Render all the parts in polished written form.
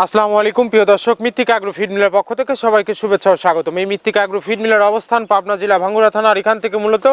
আসসালামু আলাইকুম প্রিয় দর্শক, মৃত্তিকা অ্যাগ্রো ফিড মিলের পক্ষ থেকে সবাইকে শুভেচ্ছা ও স্বাগতম। এই মৃত্তিকা অ্যাগ্রো ফিড মিলের অবস্থান পাবনা জেলা ভাঙ্গুড়া থানা। আর এখান থেকে মূলত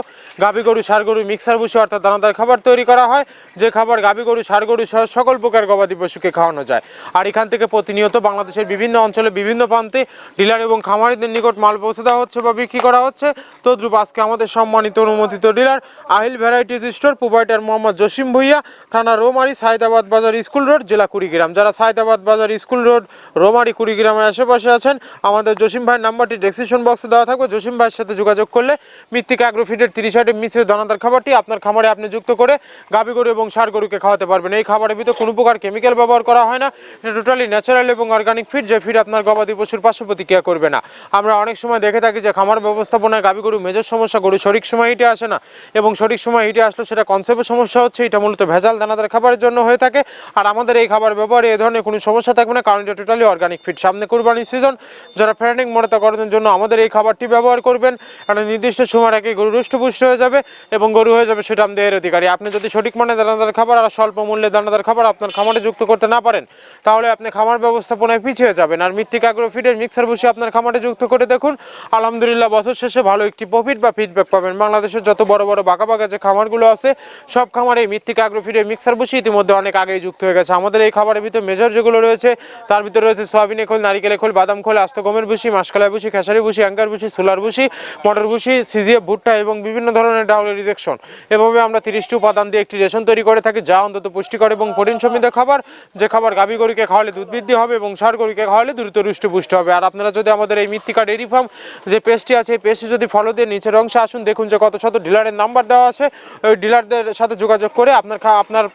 গাভী গরু, ষাঁড় গরু, মিক্সার ভুসি অর্থাৎ দানাদার খাবার তৈরি করা হয়, যে খাবার গাভী গরু, ষাঁড় গরু সহ সকল প্রকার গবাদি পশুকে খাওয়ানো যায়। আর এখান থেকে প্রতিনিয়ত বাংলাদেশের বিভিন্ন অঞ্চলে বিভিন্ন প্রান্তে ডিলার এবং খামারিদের নিকট মাল পৌঁছে দেওয়া হচ্ছে বা বিক্রি করা হচ্ছে। তদ্রুপ আজকে আমাদের সম্মানিত অনুমোদিত dealer Ahil varieties store, proprietor Mohammad Jasim Bhuiyan, থানা রৌমারী, সাইদাবাদ বাজার, স্কুল রোড, জেলা কুড়িগ্রাম। যারা সাইদাবাদ বাজার, স্কুল রোড, রৌমারী, কুড়িগ্রামের আশেপাশে আছেন, আমাদের জসিম ভাইয়ের নাম্বারটি ডেসক্রিপশন বক্সে দেওয়া থাকবে। জসিম ভাইয়ের সাথে যোগাযোগ করলে মৃত্তিকা অ্যাগ্রো ফিডের 30 আইটেম মিশ্রিত দানাদার খাবারটি আপনার খামারে আপনি যুক্ত করে গাভী গরু এবং ষাঁড় গরুকে খাওয়াতে পারবেন। এই খাবারের ভিতরে কোনো প্রকার কেমিক্যাল ব্যবহার করা হয় না। এটা টোটালি ন্যাচারাল এবং অর্গানিক ফিড, যে ফিড আপনার গবাদি পশুর পার্শ্ব প্রতিক্রিয়া করবে না। আমরা অনেক সময় দেখে থাকি যে খামার ব্যবস্থাপনায় গাভী গরু মেজর সমস্যা, গরু সঠিক সময় হিটে আসে না, এবং সঠিক সময় হিটে আসলে সেটা কনসেপ্টের সমস্যা হচ্ছে। এটা মূলত ভেজাল দানাদার খাবারের জন্য হয়ে থাকে। আর আমাদের এই খাবার ব্যবহারে এ ধরনের কোনো সমস্যা থাকবে না, কারণ এটা টোটালি অর্গানিক ফিড। সামনে কুরবানি সিজন, যারা ফ্যাটেনিং মর্যাদা করানোর জন্য আমাদের এই খাবারটি ব্যবহার করবেন। একটা নির্দিষ্ট সময়ের আগে গরু হৃষ্টপুষ্ট হয়ে যাবে এবং গরু হয়ে যাবে সুঠাম দেহের অধিকারী। আপনি যদি সঠিক মানের দানাদার খাবার আর স্বল্প মূল্যে দানাদার খাবার আপনার খামারে যুক্ত করতে না পারেন, তাহলে আপনি খামার ব্যবস্থাপনায় পিছিয়ে যাবেন। আর মৃত্তিকা অ্যাগ্রো ফিডের মিক্সার ভুসি আপনার খামারে যুক্ত করে দেখুন, আলহামদুলিল্লাহ বছর শেষে ভালো একটি প্রফিট বা ফিডব্যাক পাবেন। বাংলাদেশের যত বড় বড় বাঁকা বাঁকা যে খামারগুলো আছে, সব খামারে এই মৃত্তিকা অ্যাগ্রো ফিডের মিক্সার ভুসি ইতিমধ্যে অনেক আগেই যুক্ত হয়ে গেছে। আমাদের এই খাবারের ভিতরে মেজর যেগুলো রয়েছে, তার ভিতরে রয়েছে সয়াবিনের খোল, নারিকেলের খোল, বাদাম খোল, আস্ত গমের ভুসি, মাসকলাই ভুসি, খেসারি ভুসি, অ্যাঙ্কার ভুসি, সোলার ভুসি, মটর ভুসি, সিজিএফ ভুট্টা এবং বিভিন্ন ধরনের ডাউলের রিজেকশন। এভাবে আমরা 30টি উপাদান দিয়ে একটি রেশন তৈরি করে থাকি, যা অন্তত পুষ্টিকর এবং প্রোটিন সমৃদ্ধ খাবার। যে খাবার গাভী গরুকে খাওয়ালে দুধ বৃদ্ধি হবে এবং ষাঁড় গরুকে খাওয়ালে দ্রুত হৃষ্টপুষ্ট হবে। আর আপনারা যদি আমাদের এই মৃত্তিকা ডেইরি ফার্ম যে পেজটি আছে, এই পেজটি যদি ফলো দিয়ে নিচের অংশে আসুন, দেখুন যে কত শত ডিলারের নাম্বার দেওয়া আছে। ওই ডিলারদের সাথে যোগাযোগ করে আপনার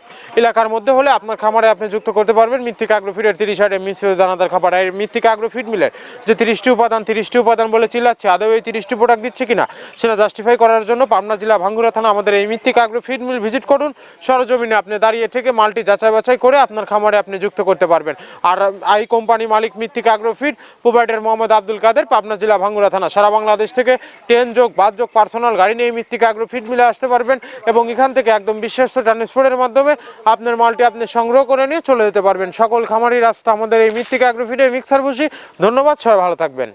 এলাকার মধ্যে হলে আপনার খামারে আপনি যুক্ত করতে পারবেন মৃত্তিকা অ্যাগ্রো ফিডের 30 আইটেম মিশ্রিত দানাদার খাবার। এই মৃত্তিকা অ্যাগ্রো ফিড মিলের যে 30টি উপাদান বলে চিল্লাচ্ছে, আদৌ এই 30টি প্রোডাক্ট দিচ্ছে কিনা সেটা জাস্টিফাই করার জন্য পাবনা জেলা ভাঙ্গুড়া থানা আমাদের এই মৃত্তিকা অ্যাগ্রো ফিড মিল ভিজিট করুন। সরজমিনে আপনি দাঁড়িয়ে থেকে মালটি যাচাই বাছাই করে আপনার খামারে আপনি যুক্ত করতে পারবেন। আর আই কোম্পানি মালিক Mrittika agro feed, provider Mohammad Abdul Kader, Pabna জেলা ভাঙ্গুড়া থানা। সারা বাংলাদেশ থেকে 10 যোগ 5 যোগ পার্সোনাল গাড়ি নিয়ে মৃত্তিকা অ্যাগ্রো ফিড মিলে আসতে পারবেন এবং এখান থেকে একদম বিশ্বস্ত ট্রান্সপোর্টের মাধ্যমে আপনার মালটি আপনি সংগ্রহ করে নিয়ে চলে যেতে পারবেন। সকল খামারি রাস্তা আমাদের এই মৃত্তিকা অ্যাগ্রো ফিডের মিক্সার ভুসি। ধন্যবাদ, সবাই ভালো থাকবেন।